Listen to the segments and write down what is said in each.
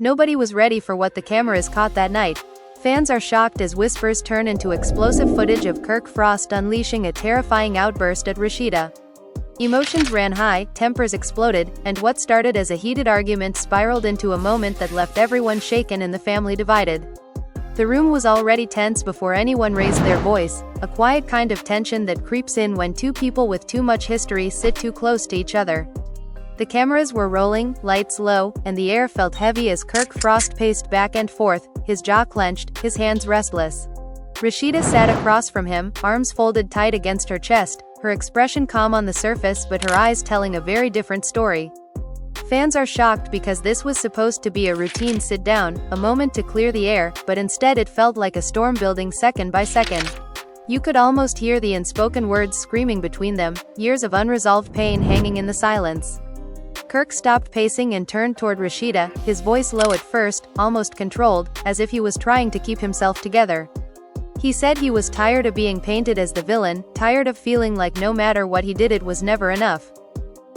Nobody was ready for what the cameras caught that night. Fans are shocked as whispers turn into explosive footage of Kirk Frost unleashing a terrifying outburst at Rasheeda. Emotions ran high, tempers exploded, and what started as a heated argument spiraled into a moment that left everyone shaken and the family divided. The room was already tense before anyone raised their voice, a quiet kind of tension that creeps in when two people with too much history sit too close to each other. The cameras were rolling, lights low, and the air felt heavy as Kirk Frost paced back and forth, his jaw clenched, his hands restless. Rasheeda sat across from him, arms folded tight against her chest, her expression calm on the surface but her eyes telling a very different story. Fans are shocked because this was supposed to be a routine sit-down, a moment to clear the air, but instead it felt like a storm building second by second. You could almost hear the unspoken words screaming between them, years of unresolved pain hanging in the silence. Kirk stopped pacing and turned toward Rasheeda, his voice low at first, almost controlled, as if he was trying to keep himself together. He said he was tired of being painted as the villain, tired of feeling like no matter what he did it was never enough.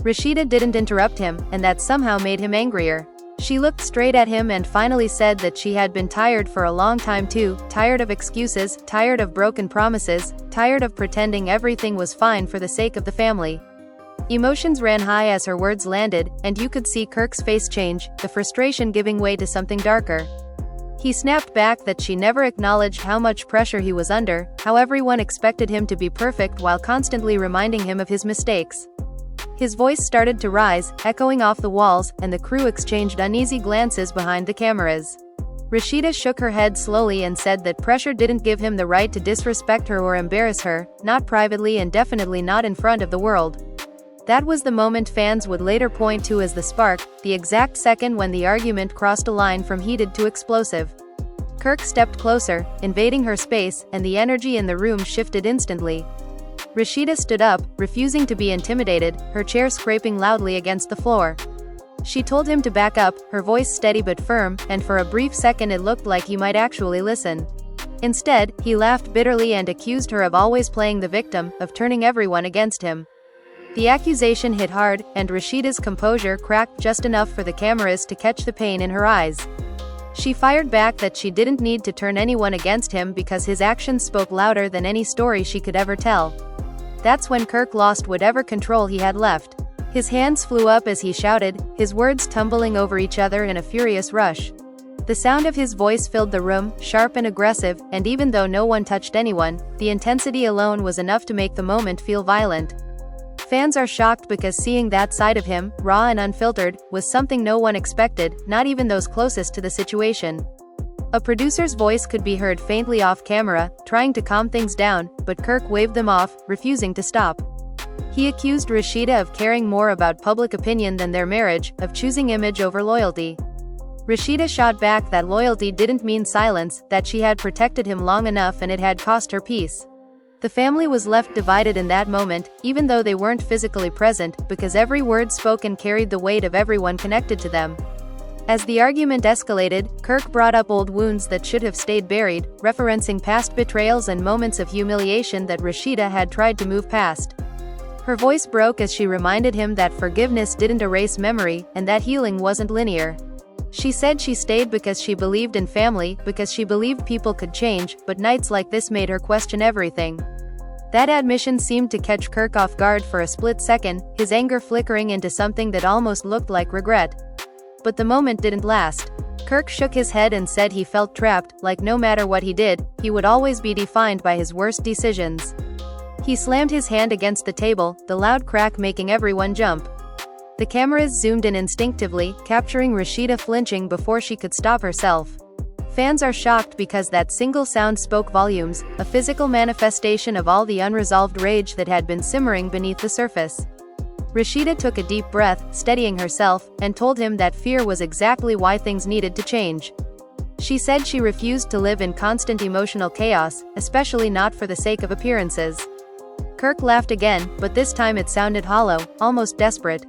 Rasheeda didn't interrupt him, and that somehow made him angrier. She looked straight at him and finally said that she had been tired for a long time too, tired of excuses, tired of broken promises, tired of pretending everything was fine for the sake of the family. Emotions ran high as her words landed, and you could see Kirk's face change, the frustration giving way to something darker. He snapped back that she never acknowledged how much pressure he was under, how everyone expected him to be perfect while constantly reminding him of his mistakes. His voice started to rise, echoing off the walls, and the crew exchanged uneasy glances behind the cameras. Rasheeda shook her head slowly and said that pressure didn't give him the right to disrespect her or embarrass her, not privately and definitely not in front of the world. That was the moment fans would later point to as the spark, the exact second when the argument crossed a line from heated to explosive. Kirk stepped closer, invading her space, and the energy in the room shifted instantly. Rasheeda stood up, refusing to be intimidated, her chair scraping loudly against the floor. She told him to back up, her voice steady but firm, and for a brief second it looked like he might actually listen. Instead, he laughed bitterly and accused her of always playing the victim, of turning everyone against him. The accusation hit hard, and Rasheeda's composure cracked just enough for the cameras to catch the pain in her eyes. She fired back that she didn't need to turn anyone against him because his actions spoke louder than any story she could ever tell. That's when Kirk lost whatever control he had left. His hands flew up as he shouted, his words tumbling over each other in a furious rush. The sound of his voice filled the room, sharp and aggressive, and even though no one touched anyone, the intensity alone was enough to make the moment feel violent. Fans are shocked because seeing that side of him, raw and unfiltered, was something no one expected, not even those closest to the situation. A producer's voice could be heard faintly off camera, trying to calm things down, but Kirk waved them off, refusing to stop. He accused Rasheeda of caring more about public opinion than their marriage, of choosing image over loyalty. Rasheeda shot back that loyalty didn't mean silence, that she had protected him long enough and it had cost her peace. The family was left divided in that moment, even though they weren't physically present, because every word spoken carried the weight of everyone connected to them. As the argument escalated, Kirk brought up old wounds that should have stayed buried, referencing past betrayals and moments of humiliation that Rasheeda had tried to move past. Her voice broke as she reminded him that forgiveness didn't erase memory, and that healing wasn't linear. She said she stayed because she believed in family, because she believed people could change, but nights like this made her question everything. That admission seemed to catch Kirk off guard for a split second, his anger flickering into something that almost looked like regret. But the moment didn't last. Kirk shook his head and said he felt trapped, like no matter what he did, he would always be defined by his worst decisions. He slammed his hand against the table, the loud crack making everyone jump. The cameras zoomed in instinctively, capturing Rasheeda flinching before she could stop herself. Fans are shocked because that single sound spoke volumes, a physical manifestation of all the unresolved rage that had been simmering beneath the surface. Rasheeda took a deep breath, steadying herself, and told him that fear was exactly why things needed to change. She said she refused to live in constant emotional chaos, especially not for the sake of appearances. Kirk laughed again, but this time it sounded hollow, almost desperate.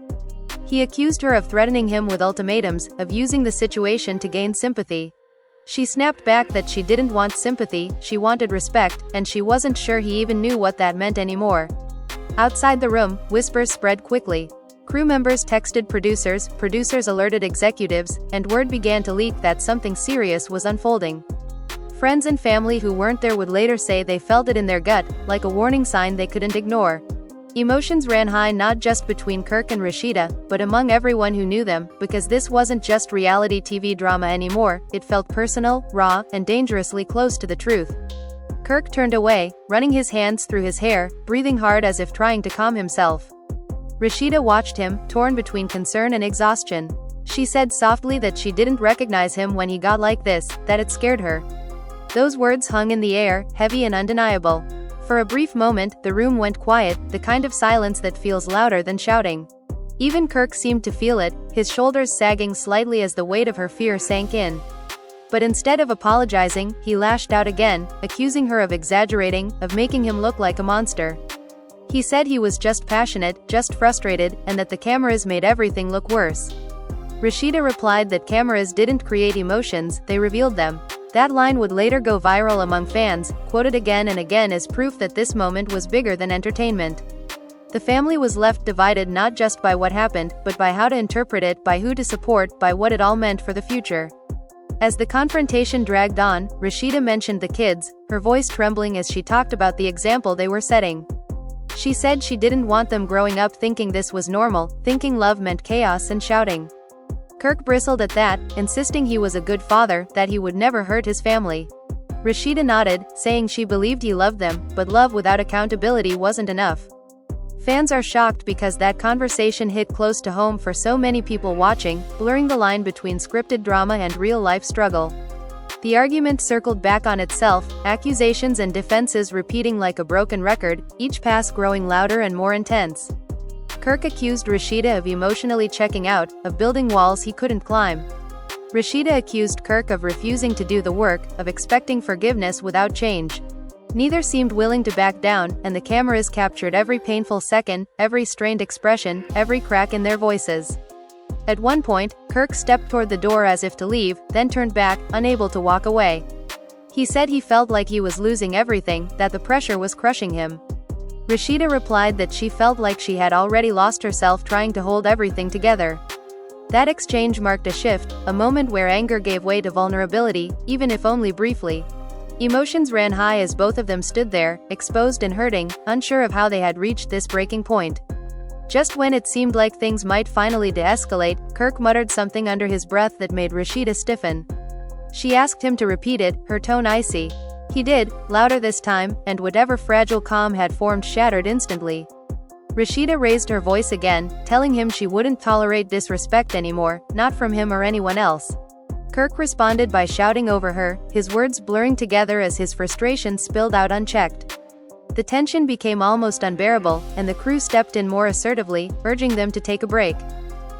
He accused her of threatening him with ultimatums, of using the situation to gain sympathy. She snapped back that she didn't want sympathy, she wanted respect, and she wasn't sure he even knew what that meant anymore. Outside the room, whispers spread quickly. Crew members texted producers, producers alerted executives, and word began to leak that something serious was unfolding. Friends and family who weren't there would later say they felt it in their gut, like a warning sign they couldn't ignore. Emotions ran high not just between Kirk and Rasheeda, but among everyone who knew them, because this wasn't just reality TV drama anymore, it felt personal, raw, and dangerously close to the truth. Kirk turned away, running his hands through his hair, breathing hard as if trying to calm himself. Rasheeda watched him, torn between concern and exhaustion. She said softly that she didn't recognize him when he got like this, that it scared her. Those words hung in the air, heavy and undeniable. For a brief moment, the room went quiet, the kind of silence that feels louder than shouting. Even Kirk seemed to feel it, his shoulders sagging slightly as the weight of her fear sank in. But instead of apologizing, he lashed out again, accusing her of exaggerating, of making him look like a monster. He said he was just passionate, just frustrated, and that the cameras made everything look worse. Rasheeda replied that cameras didn't create emotions, they revealed them. That line would later go viral among fans, quoted again and again as proof that this moment was bigger than entertainment. The family was left divided not just by what happened, but by how to interpret it, by who to support, by what it all meant for the future. As the confrontation dragged on, Rasheeda mentioned the kids, her voice trembling as she talked about the example they were setting. She said she didn't want them growing up thinking this was normal, thinking love meant chaos and shouting. Kirk bristled at that, insisting he was a good father, that he would never hurt his family. Rasheeda nodded, saying she believed he loved them, but love without accountability wasn't enough. Fans are shocked because that conversation hit close to home for so many people watching, blurring the line between scripted drama and real-life struggle. The argument circled back on itself, accusations and defenses repeating like a broken record, each pass growing louder and more intense. Kirk accused Rasheeda of emotionally checking out, of building walls he couldn't climb. Rasheeda accused Kirk of refusing to do the work, of expecting forgiveness without change. Neither seemed willing to back down, and the cameras captured every painful second, every strained expression, every crack in their voices. At one point, Kirk stepped toward the door as if to leave, then turned back, unable to walk away. He said he felt like he was losing everything, that the pressure was crushing him. Rasheeda replied that she felt like she had already lost herself trying to hold everything together. That exchange marked a shift, a moment where anger gave way to vulnerability, even if only briefly. Emotions ran high as both of them stood there, exposed and hurting, unsure of how they had reached this breaking point. Just when it seemed like things might finally de-escalate, Kirk muttered something under his breath that made Rasheeda stiffen. She asked him to repeat it, her tone icy. He did, louder this time, and whatever fragile calm had formed shattered instantly. Rasheeda raised her voice again, telling him she wouldn't tolerate disrespect anymore, not from him or anyone else. Kirk responded by shouting over her, his words blurring together as his frustration spilled out unchecked. The tension became almost unbearable, and the crew stepped in more assertively, urging them to take a break.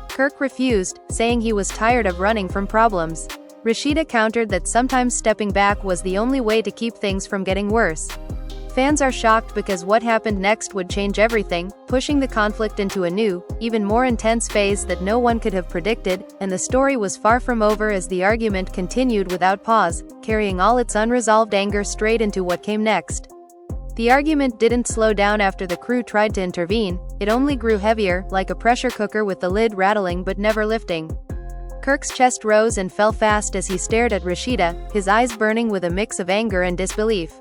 Kirk refused, saying he was tired of running from problems. Rasheeda countered that sometimes stepping back was the only way to keep things from getting worse. Fans are shocked because what happened next would change everything, pushing the conflict into a new, even more intense phase that no one could have predicted, and the story was far from over as the argument continued without pause, carrying all its unresolved anger straight into what came next. The argument didn't slow down after the crew tried to intervene, it only grew heavier, like a pressure cooker with the lid rattling but never lifting. Kirk's chest rose and fell fast as he stared at Rasheeda, his eyes burning with a mix of anger and disbelief.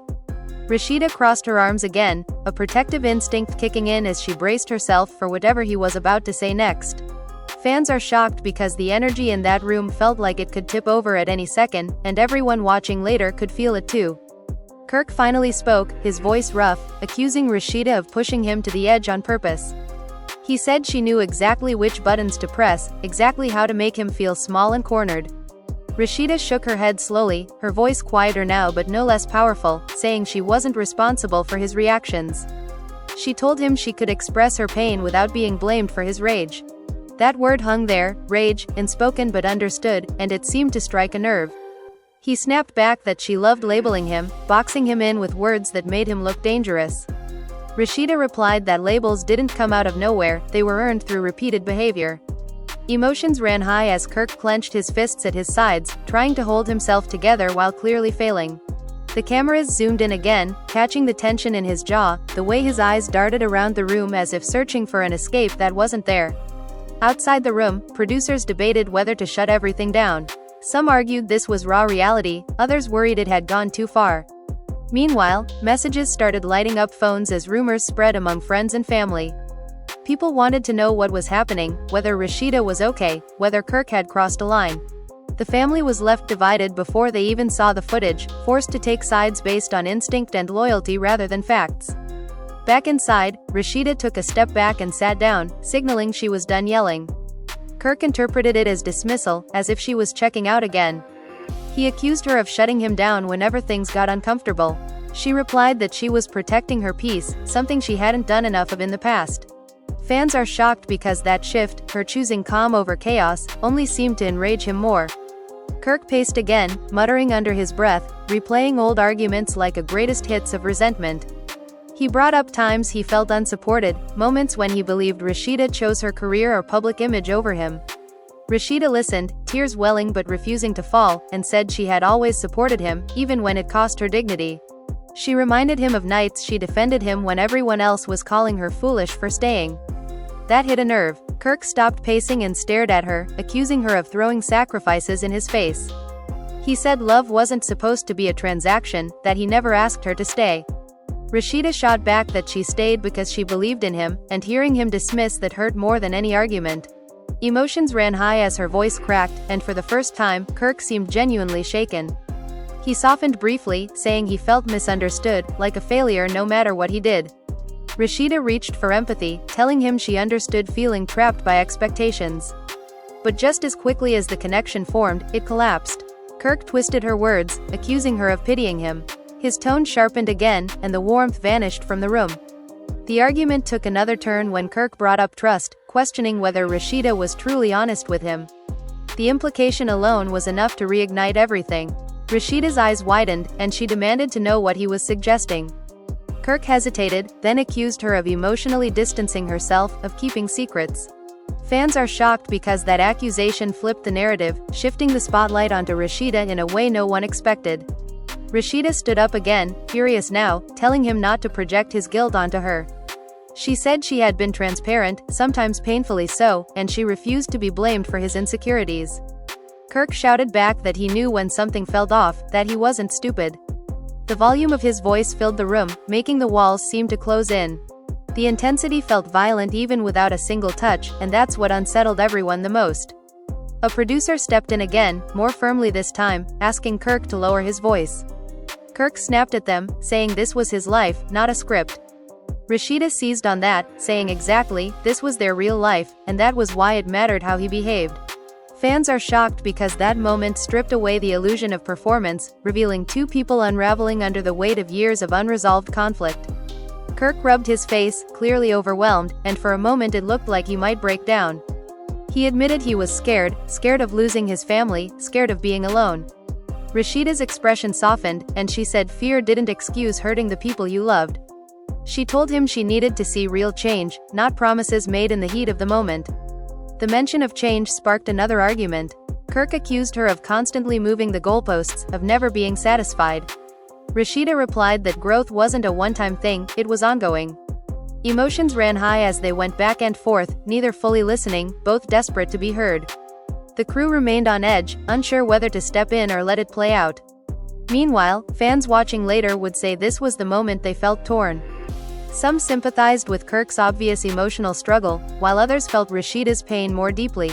Rasheeda crossed her arms again, a protective instinct kicking in as she braced herself for whatever he was about to say next. Fans are shocked because the energy in that room felt like it could tip over at any second, and everyone watching later could feel it too. Kirk finally spoke, his voice rough, accusing Rasheeda of pushing him to the edge on purpose. He said she knew exactly which buttons to press, exactly how to make him feel small and cornered. Rasheeda shook her head slowly, her voice quieter now but no less powerful, saying she wasn't responsible for his reactions. She told him she could express her pain without being blamed for his rage. That word hung there, rage, unspoken but understood, and it seemed to strike a nerve. He snapped back that she loved labeling him, boxing him in with words that made him look dangerous. Rasheeda replied that labels didn't come out of nowhere, they were earned through repeated behavior. Emotions ran high as Kirk clenched his fists at his sides, trying to hold himself together while clearly failing. The cameras zoomed in again, catching the tension in his jaw, the way his eyes darted around the room as if searching for an escape that wasn't there. Outside the room, producers debated whether to shut everything down. Some argued this was raw reality, others worried it had gone too far. Meanwhile, messages started lighting up phones as rumors spread among friends and family. People wanted to know what was happening, whether Rasheeda was okay, whether Kirk had crossed a line. The family was left divided before they even saw the footage, forced to take sides based on instinct and loyalty rather than facts. Back inside, Rasheeda took a step back and sat down, signaling she was done yelling. Kirk interpreted it as dismissal, as if she was checking out again. He accused her of shutting him down whenever things got uncomfortable. She replied that she was protecting her peace, something she hadn't done enough of in the past. Fans are shocked because that shift, her choosing calm over chaos, only seemed to enrage him more. Kirk paced again, muttering under his breath, replaying old arguments like a greatest hits of resentment. He brought up times he felt unsupported, moments when he believed Rasheeda chose her career or public image over him. Rasheeda listened, tears welling but refusing to fall, and said she had always supported him, even when it cost her dignity. She reminded him of nights she defended him when everyone else was calling her foolish for staying. That hit a nerve. Kirk stopped pacing and stared at her, accusing her of throwing sacrifices in his face. He said love wasn't supposed to be a transaction, that he never asked her to stay. Rasheeda shot back that she stayed because she believed in him, and hearing him dismiss that hurt more than any argument. Emotions ran high as her voice cracked, and for the first time, Kirk seemed genuinely shaken. He softened briefly, saying he felt misunderstood, like a failure no matter what he did. Rasheeda reached for empathy, telling him she understood feeling trapped by expectations. But just as quickly as the connection formed, it collapsed. Kirk twisted her words, accusing her of pitying him. His tone sharpened again, and the warmth vanished from the room. The argument took another turn when Kirk brought up trust, questioning whether Rasheeda was truly honest with him. The implication alone was enough to reignite everything. Rasheeda's eyes widened, and she demanded to know what he was suggesting. Kirk hesitated, then accused her of emotionally distancing herself, of keeping secrets. Fans are shocked because that accusation flipped the narrative, shifting the spotlight onto Rasheeda in a way no one expected. Rasheeda stood up again, furious now, telling him not to project his guilt onto her. She said she had been transparent, sometimes painfully so, and she refused to be blamed for his insecurities. Kirk shouted back that he knew when something felt off, that he wasn't stupid. The volume of his voice filled the room, making the walls seem to close in. The intensity felt violent even without a single touch, and that's what unsettled everyone the most. A producer stepped in again, more firmly this time, asking Kirk to lower his voice. Kirk snapped at them, saying this was his life, not a script. Rasheeda seized on that, saying exactly, this was their real life, and that was why it mattered how he behaved. Fans are shocked because that moment stripped away the illusion of performance, revealing two people unraveling under the weight of years of unresolved conflict. Kirk rubbed his face, clearly overwhelmed, and for a moment it looked like he might break down. He admitted he was scared of losing his family, scared of being alone. Rasheeda's expression softened, and she said fear didn't excuse hurting the people you loved. She told him she needed to see real change, not promises made in the heat of the moment. The mention of change sparked another argument. Kirk accused her of constantly moving the goalposts, of never being satisfied. Rasheeda replied that growth wasn't a one-time thing, it was ongoing. Emotions ran high as they went back and forth, neither fully listening, both desperate to be heard. The crew remained on edge, unsure whether to step in or let it play out. Meanwhile, fans watching later would say this was the moment they felt torn. Some sympathized with Kirk's obvious emotional struggle, while others felt Rasheeda's pain more deeply.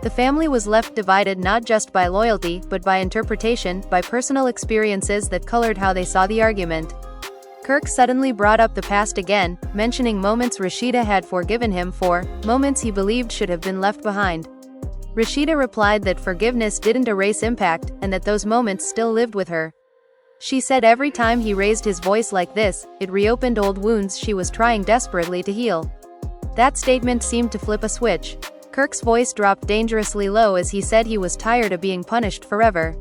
The family was left divided not just by loyalty, but by interpretation, by personal experiences that colored how they saw the argument. Kirk suddenly brought up the past again, mentioning moments Rasheeda had forgiven him for, moments he believed should have been left behind. Rasheeda replied that forgiveness didn't erase impact, and that those moments still lived with her. She said every time he raised his voice like this, it reopened old wounds she was trying desperately to heal. That statement seemed to flip a switch. Kirk's voice dropped dangerously low as he said he was tired of being punished forever.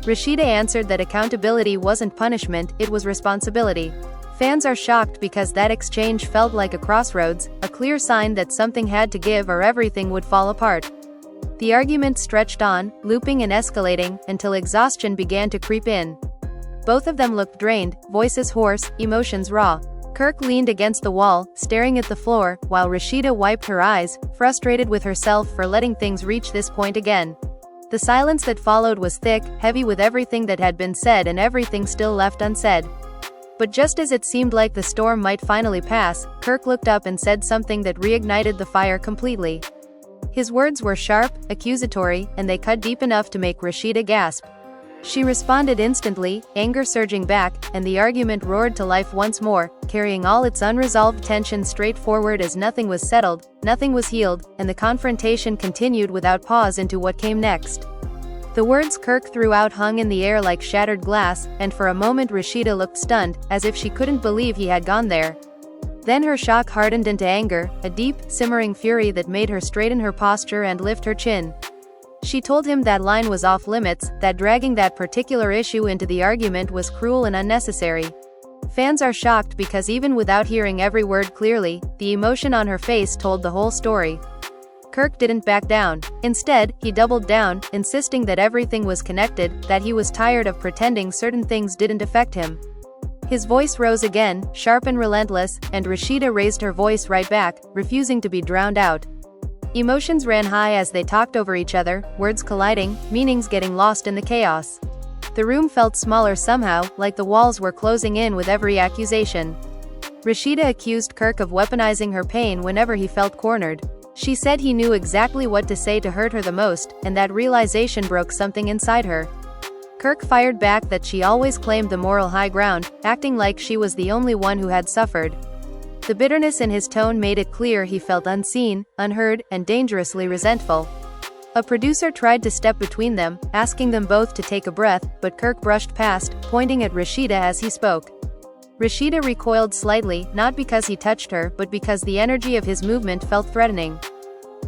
Rasheeda answered that accountability wasn't punishment, it was responsibility. Fans are shocked because that exchange felt like a crossroads, a clear sign that something had to give or everything would fall apart. The argument stretched on, looping and escalating, until exhaustion began to creep in. Both of them looked drained, voices hoarse, emotions raw. Kirk leaned against the wall, staring at the floor, while Rasheeda wiped her eyes, frustrated with herself for letting things reach this point again. The silence that followed was thick, heavy with everything that had been said and everything still left unsaid. But just as it seemed like the storm might finally pass, Kirk looked up and said something that reignited the fire completely. His words were sharp, accusatory, and they cut deep enough to make Rasheeda gasp. She responded instantly, anger surging back, and the argument roared to life once more, carrying all its unresolved tension straight forward as nothing was settled, nothing was healed, and the confrontation continued without pause into what came next. The words Kirk threw out hung in the air like shattered glass, and for a moment Rasheeda looked stunned, as if she couldn't believe he had gone there. Then her shock hardened into anger, a deep, simmering fury that made her straighten her posture and lift her chin. She told him that line was off limits, that dragging that particular issue into the argument was cruel and unnecessary. Fans are shocked because even without hearing every word clearly, the emotion on her face told the whole story. Kirk didn't back down. Instead, he doubled down, insisting that everything was connected, that he was tired of pretending certain things didn't affect him. His voice rose again, sharp and relentless, and Rasheeda raised her voice right back, refusing to be drowned out. Emotions ran high as they talked over each other, words colliding, meanings getting lost in the chaos. The room felt smaller somehow, like the walls were closing in with every accusation. Rasheeda accused Kirk of weaponizing her pain whenever he felt cornered. She said he knew exactly what to say to hurt her the most, and that realization broke something inside her. Kirk fired back that she always claimed the moral high ground, acting like she was the only one who had suffered. The bitterness in his tone made it clear he felt unseen, unheard, and dangerously resentful. A producer tried to step between them, asking them both to take a breath, but Kirk brushed past, pointing at Rasheeda as he spoke. Rasheeda recoiled slightly, not because he touched her, but because the energy of his movement felt threatening.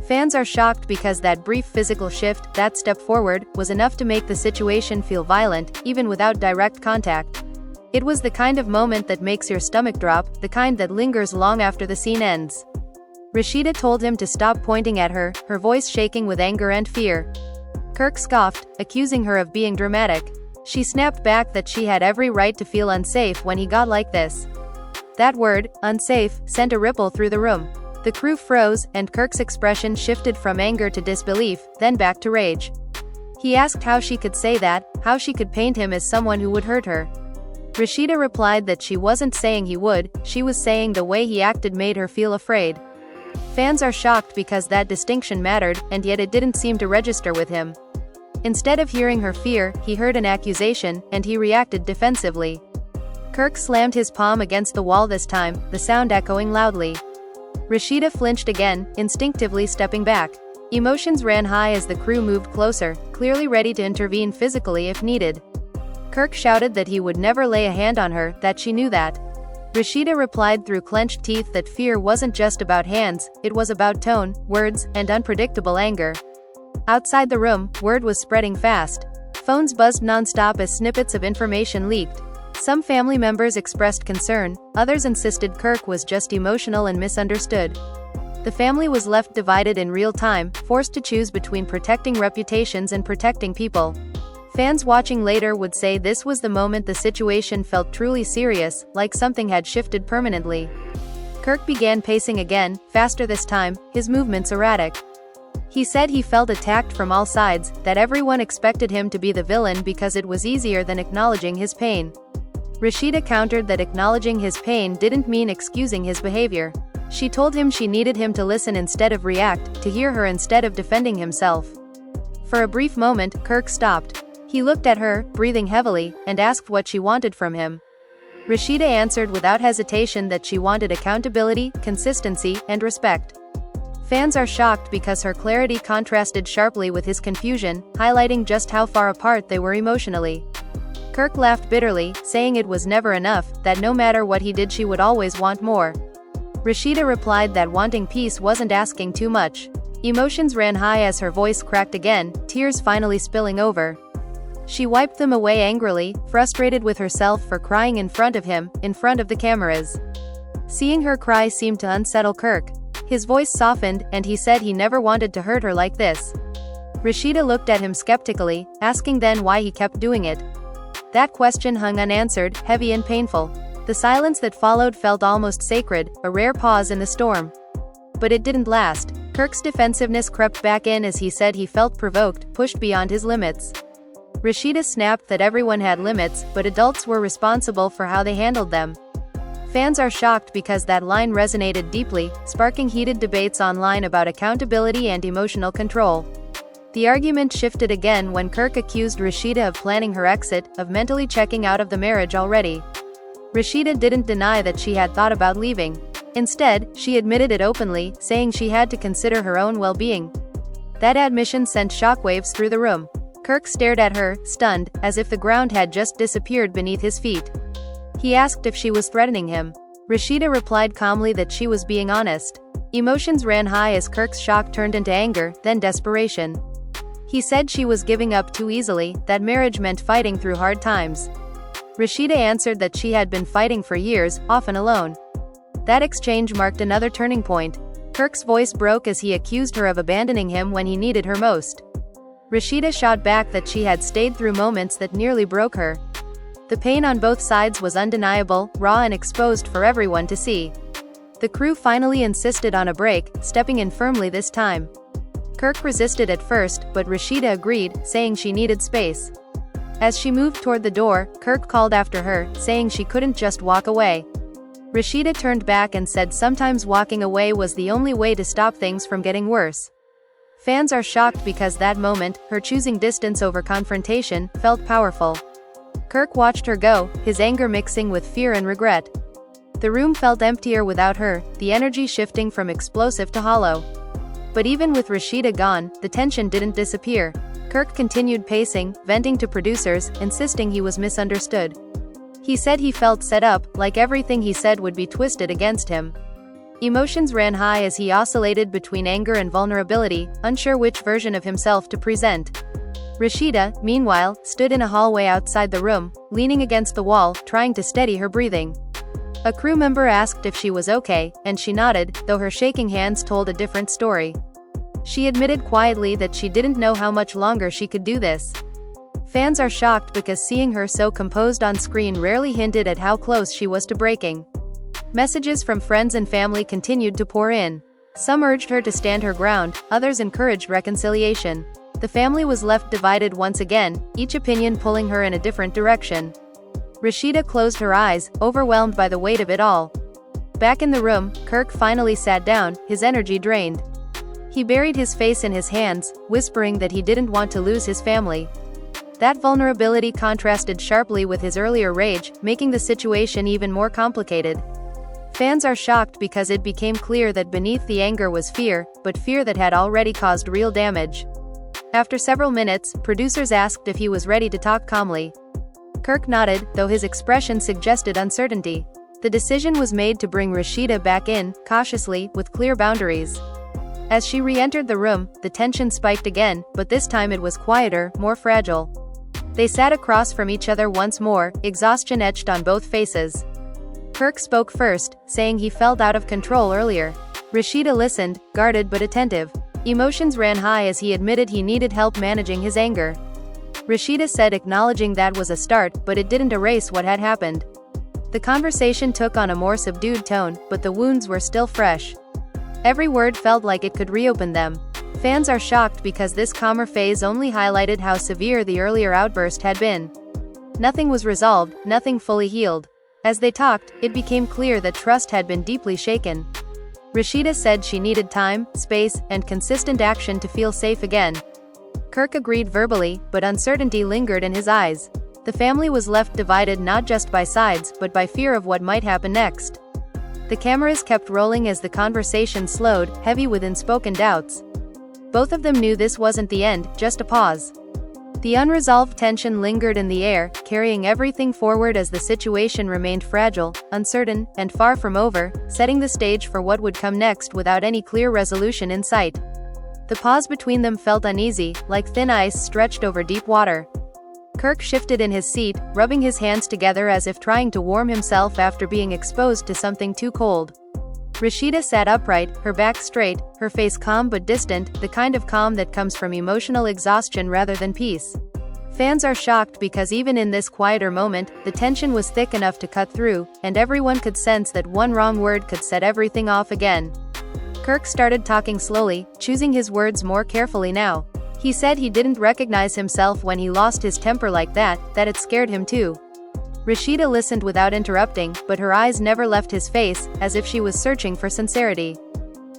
Fans are shocked because that brief physical shift, that step forward, was enough to make the situation feel violent, even without direct contact. It was the kind of moment that makes your stomach drop, the kind that lingers long after the scene ends. Rasheeda told him to stop pointing at her, her voice shaking with anger and fear. Kirk scoffed, accusing her of being dramatic. She snapped back that she had every right to feel unsafe when he got like this. That word, unsafe, sent a ripple through the room. The crew froze, and Kirk's expression shifted from anger to disbelief, then back to rage. He asked how she could say that, how she could paint him as someone who would hurt her. Rasheeda replied that she wasn't saying he would, she was saying the way he acted made her feel afraid. Fans are shocked because that distinction mattered, and yet it didn't seem to register with him. Instead of hearing her fear, he heard an accusation, and he reacted defensively. Kirk slammed his palm against the wall this time, the sound echoing loudly. Rasheeda flinched again, instinctively stepping back. Emotions ran high as the crew moved closer, clearly ready to intervene physically if needed. Kirk shouted that he would never lay a hand on her, that she knew that. Rasheeda replied through clenched teeth that fear wasn't just about hands, it was about tone, words, and unpredictable anger. Outside the room, word was spreading fast. Phones buzzed non-stop as snippets of information leaked. Some family members expressed concern, others insisted Kirk was just emotional and misunderstood. The family was left divided in real time, forced to choose between protecting reputations and protecting people. Fans watching later would say this was the moment the situation felt truly serious, like something had shifted permanently. Kirk began pacing again, faster this time, his movements erratic. He said he felt attacked from all sides, that everyone expected him to be the villain because it was easier than acknowledging his pain. Rasheeda countered that acknowledging his pain didn't mean excusing his behavior. She told him she needed him to listen instead of react, to hear her instead of defending himself. For a brief moment, Kirk stopped. He looked at her, breathing heavily, and asked what she wanted from him. Rasheeda answered without hesitation that she wanted accountability, consistency, and respect. Fans are shocked because her clarity contrasted sharply with his confusion, highlighting just how far apart they were emotionally. Kirk laughed bitterly, saying it was never enough, that no matter what he did she would always want more. Rasheeda replied that wanting peace wasn't asking too much. Emotions ran high as her voice cracked again, tears finally spilling over. She wiped them away angrily, frustrated with herself for crying in front of him, in front of the cameras. Seeing her cry seemed to unsettle Kirk. His voice softened, and he said he never wanted to hurt her like this. Rasheeda looked at him skeptically, asking then why he kept doing it. That question hung unanswered, heavy and painful. The silence that followed felt almost sacred, a rare pause in the storm. But it didn't last. Kirk's defensiveness crept back in as he said he felt provoked, pushed beyond his limits. Rasheeda snapped that everyone had limits, but adults were responsible for how they handled them. Fans are shocked because that line resonated deeply, sparking heated debates online about accountability and emotional control. The argument shifted again when Kirk accused Rasheeda of planning her exit, of mentally checking out of the marriage already. Rasheeda didn't deny that she had thought about leaving. Instead, she admitted it openly, saying she had to consider her own well-being. That admission sent shockwaves through the room. Kirk stared at her, stunned, as if the ground had just disappeared beneath his feet. He asked if she was threatening him. Rasheeda replied calmly that she was being honest. Emotions ran high as Kirk's shock turned into anger, then desperation. He said she was giving up too easily, that marriage meant fighting through hard times. Rasheeda answered that she had been fighting for years, often alone. That exchange marked another turning point. Kirk's voice broke as he accused her of abandoning him when he needed her most. Rasheeda shot back that she had stayed through moments that nearly broke her. The pain on both sides was undeniable, raw and exposed for everyone to see. The crew finally insisted on a break, stepping in firmly this time. Kirk resisted at first, but Rasheeda agreed, saying she needed space. As she moved toward the door, Kirk called after her, saying she couldn't just walk away. Rasheeda turned back and said sometimes walking away was the only way to stop things from getting worse. Fans are shocked because that moment, her choosing distance over confrontation, felt powerful. Kirk watched her go, his anger mixing with fear and regret. The room felt emptier without her, the energy shifting from explosive to hollow. But even with Rasheeda gone, the tension didn't disappear. Kirk continued pacing, venting to producers, insisting he was misunderstood. He said he felt set up, like everything he said would be twisted against him. Emotions ran high as he oscillated between anger and vulnerability, unsure which version of himself to present. Rasheeda, meanwhile, stood in a hallway outside the room, leaning against the wall, trying to steady her breathing. A crew member asked if she was okay, and she nodded, though her shaking hands told a different story. She admitted quietly that she didn't know how much longer she could do this. Fans are shocked because seeing her so composed on screen rarely hinted at how close she was to breaking. Messages from friends and family continued to pour in. Some urged her to stand her ground, others encouraged reconciliation. The family was left divided once again, each opinion pulling her in a different direction. Rasheeda closed her eyes, overwhelmed by the weight of it all. Back in the room, Kirk finally sat down, his energy drained. He buried his face in his hands, whispering that he didn't want to lose his family. That vulnerability contrasted sharply with his earlier rage, making the situation even more complicated. Fans are shocked because it became clear that beneath the anger was fear, but fear that had already caused real damage. After several minutes, producers asked if he was ready to talk calmly. Kirk nodded, though his expression suggested uncertainty. The decision was made to bring Rasheeda back in, cautiously, with clear boundaries. As she re-entered the room, the tension spiked again, but this time it was quieter, more fragile. They sat across from each other once more, exhaustion etched on both faces. Kirk spoke first, saying he felt out of control earlier. Rasheeda listened, guarded but attentive. Emotions ran high as he admitted he needed help managing his anger. Rasheeda said acknowledging that was a start, but it didn't erase what had happened. The conversation took on a more subdued tone, but the wounds were still fresh. Every word felt like it could reopen them. Fans are shocked because this calmer phase only highlighted how severe the earlier outburst had been. Nothing was resolved, nothing fully healed. As they talked, it became clear that trust had been deeply shaken. Rasheeda said she needed time, space, and consistent action to feel safe again. Kirk agreed verbally, but uncertainty lingered in his eyes. The family was left divided not just by sides, but by fear of what might happen next. The cameras kept rolling as the conversation slowed, heavy with unspoken doubts. Both of them knew this wasn't the end, just a pause. The unresolved tension lingered in the air, carrying everything forward as the situation remained fragile, uncertain, and far from over, setting the stage for what would come next without any clear resolution in sight. The pause between them felt uneasy, like thin ice stretched over deep water. Kirk shifted in his seat, rubbing his hands together as if trying to warm himself after being exposed to something too cold. Rasheeda sat upright, her back straight, her face calm but distant, the kind of calm that comes from emotional exhaustion rather than peace. Fans are shocked because even in this quieter moment, the tension was thick enough to cut through, and everyone could sense that one wrong word could set everything off again. Kirk started talking slowly, choosing his words more carefully now. He said he didn't recognize himself when he lost his temper like that it scared him too. Rasheeda listened without interrupting, but her eyes never left his face, as if she was searching for sincerity.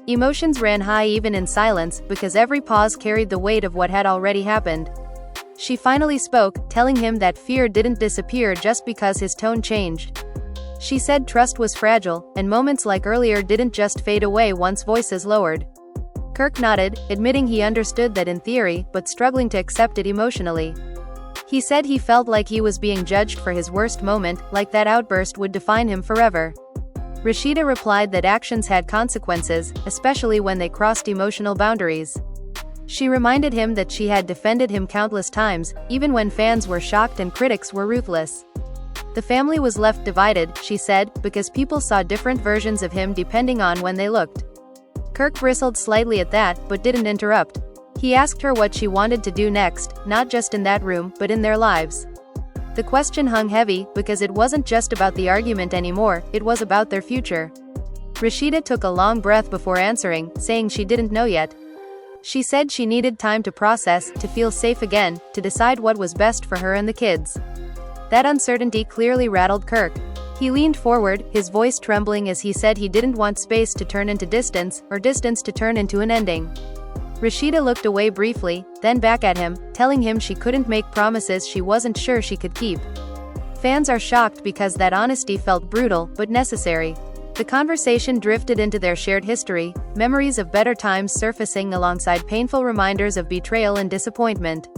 Emotions ran high even in silence, because every pause carried the weight of what had already happened. She finally spoke, telling him that fear didn't disappear just because his tone changed. She said trust was fragile, and moments like earlier didn't just fade away once voices lowered. Kirk nodded, admitting he understood that in theory, but struggling to accept it emotionally. He said he felt like he was being judged for his worst moment, like that outburst would define him forever. Rasheeda replied that actions had consequences, especially when they crossed emotional boundaries. She reminded him that she had defended him countless times, even when fans were shocked and critics were ruthless. The family was left divided, she said, because people saw different versions of him depending on when they looked. Kirk bristled slightly at that, but didn't interrupt. He asked her what she wanted to do next, not just in that room, but in their lives. The question hung heavy, because it wasn't just about the argument anymore, it was about their future. Rasheeda took a long breath before answering, saying she didn't know yet. She said she needed time to process, to feel safe again, to decide what was best for her and the kids. That uncertainty clearly rattled Kirk. He leaned forward, his voice trembling as he said he didn't want space to turn into distance, or distance to turn into an ending. Rasheeda looked away briefly, then back at him, telling him she couldn't make promises she wasn't sure she could keep. Fans are shocked because that honesty felt brutal, but necessary. The conversation drifted into their shared history, memories of better times surfacing alongside painful reminders of betrayal and disappointment.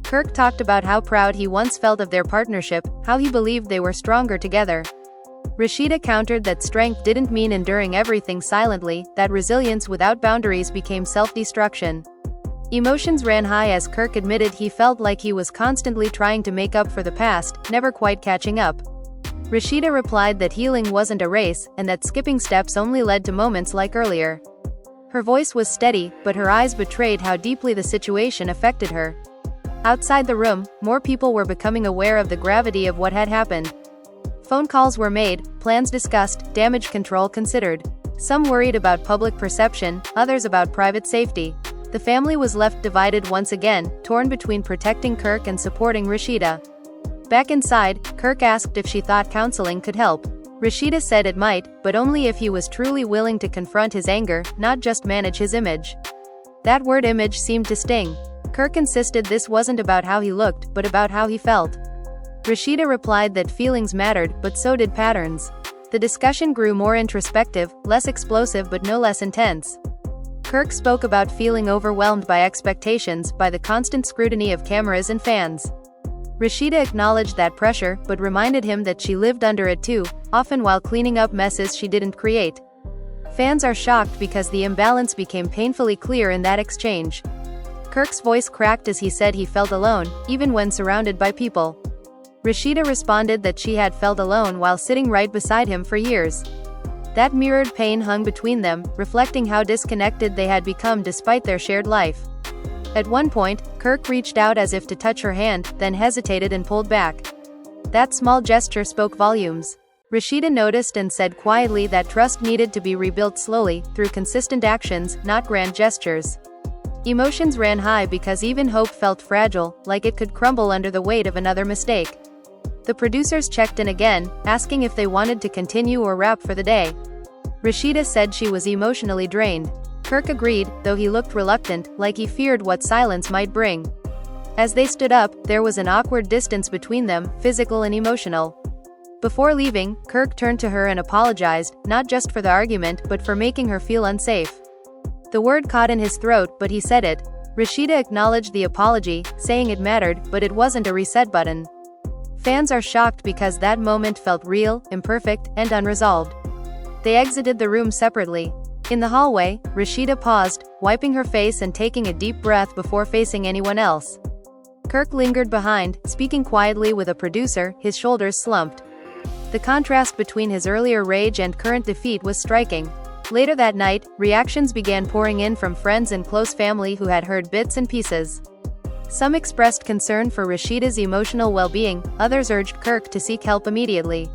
Kirk talked about how proud he once felt of their partnership, how he believed they were stronger together. Rasheeda countered that strength didn't mean enduring everything silently, that resilience without boundaries became self-destruction. Emotions ran high as Kirk admitted he felt like he was constantly trying to make up for the past, never quite catching up. Rasheeda replied that healing wasn't a race, and that skipping steps only led to moments like earlier. Her voice was steady, but her eyes betrayed how deeply the situation affected her. Outside the room, more people were becoming aware of the gravity of what had happened. Phone calls were made, plans discussed, damage control considered. Some worried about public perception, others about private safety. The family was left divided once again, torn between protecting Kirk and supporting Rasheeda. Back inside, Kirk asked if she thought counseling could help. Rasheeda said it might, but only if he was truly willing to confront his anger, not just manage his image. That word image seemed to sting. Kirk insisted this wasn't about how he looked, but about how he felt. Rasheeda replied that feelings mattered, but so did patterns. The discussion grew more introspective, less explosive but no less intense. Kirk spoke about feeling overwhelmed by expectations, by the constant scrutiny of cameras and fans. Rasheeda acknowledged that pressure, but reminded him that she lived under it too, often while cleaning up messes she didn't create. Fans are shocked because the imbalance became painfully clear in that exchange. Kirk's voice cracked as he said he felt alone, even when surrounded by people. Rasheeda responded that she had felt alone while sitting right beside him for years. That mirrored pain hung between them, reflecting how disconnected they had become despite their shared life. At one point, Kirk reached out as if to touch her hand, then hesitated and pulled back. That small gesture spoke volumes. Rasheeda noticed and said quietly that trust needed to be rebuilt slowly, through consistent actions, not grand gestures. Emotions ran high because even hope felt fragile, like it could crumble under the weight of another mistake. The producers checked in again, asking if they wanted to continue or wrap for the day. Rasheeda said she was emotionally drained. Kirk agreed, though he looked reluctant, like he feared what silence might bring. As they stood up, there was an awkward distance between them, physical and emotional. Before leaving, Kirk turned to her and apologized, not just for the argument, but for making her feel unsafe. The word caught in his throat, but he said it. Rasheeda acknowledged the apology, saying it mattered, but it wasn't a reset button. Fans are shocked because that moment felt real, imperfect, and unresolved. They exited the room separately. In the hallway, Rasheeda paused, wiping her face and taking a deep breath before facing anyone else. Kirk lingered behind, speaking quietly with a producer, his shoulders slumped. The contrast between his earlier rage and current defeat was striking. Later that night, reactions began pouring in from friends and close family who had heard bits and pieces. Some expressed concern for Rasheeda's emotional well-being, others urged Kirk to seek help immediately.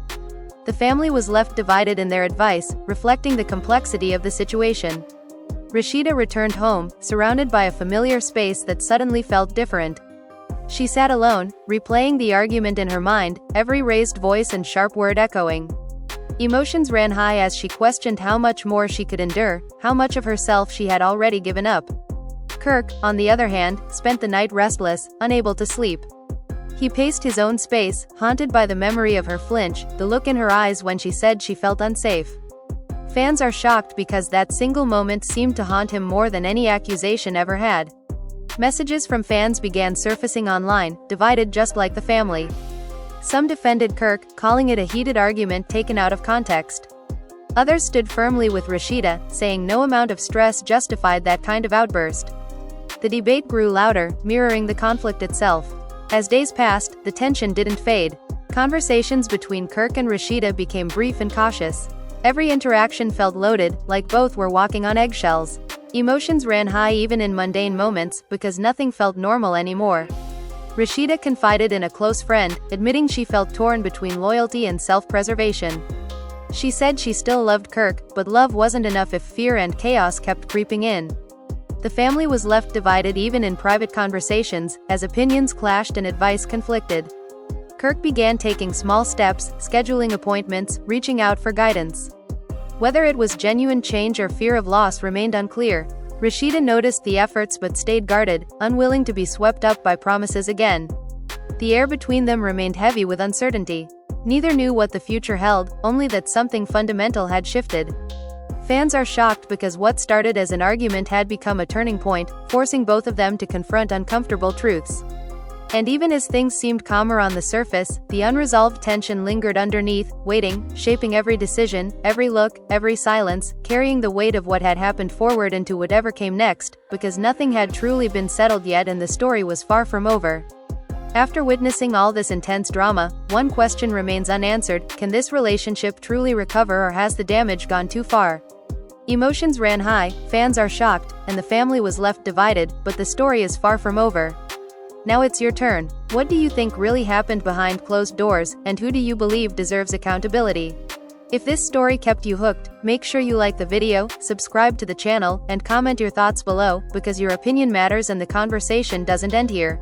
The family was left divided in their advice, reflecting the complexity of the situation. Rasheeda returned home, surrounded by a familiar space that suddenly felt different. She sat alone, replaying the argument in her mind, every raised voice and sharp word echoing. Emotions ran high as she questioned how much more she could endure, how much of herself she had already given up. Kirk, on the other hand, spent the night restless, unable to sleep. He paced his own space, haunted by the memory of her flinch, the look in her eyes when she said she felt unsafe. Fans are shocked because that single moment seemed to haunt him more than any accusation ever had. Messages from fans began surfacing online, divided just like the family. Some defended Kirk, calling it a heated argument taken out of context. Others stood firmly with Rasheeda, saying no amount of stress justified that kind of outburst. The debate grew louder, mirroring the conflict itself. As days passed, the tension didn't fade. Conversations between Kirk and Rasheeda became brief and cautious. Every interaction felt loaded, like both were walking on eggshells. Emotions ran high even in mundane moments, because nothing felt normal anymore. Rasheeda confided in a close friend, admitting she felt torn between loyalty and self-preservation. She said she still loved Kirk, but love wasn't enough if fear and chaos kept creeping in. The family was left divided even in private conversations, as opinions clashed and advice conflicted. Kirk began taking small steps, scheduling appointments, reaching out for guidance. Whether it was genuine change or fear of loss remained unclear. Rasheeda noticed the efforts but stayed guarded, unwilling to be swept up by promises again. The air between them remained heavy with uncertainty. Neither knew what the future held, only that something fundamental had shifted. Fans are shocked because what started as an argument had become a turning point, forcing both of them to confront uncomfortable truths. And even as things seemed calmer on the surface, the unresolved tension lingered underneath, waiting, shaping every decision, every look, every silence, carrying the weight of what had happened forward into whatever came next, because nothing had truly been settled yet and the story was far from over. After witnessing all this intense drama, one question remains unanswered: can this relationship truly recover, or has the damage gone too far? Emotions ran high, fans are shocked, and the family was left divided, but the story is far from over. Now it's your turn. What do you think really happened behind closed doors, and who do you believe deserves accountability? If this story kept you hooked, make sure you like the video, subscribe to the channel, and comment your thoughts below, because your opinion matters and the conversation doesn't end here.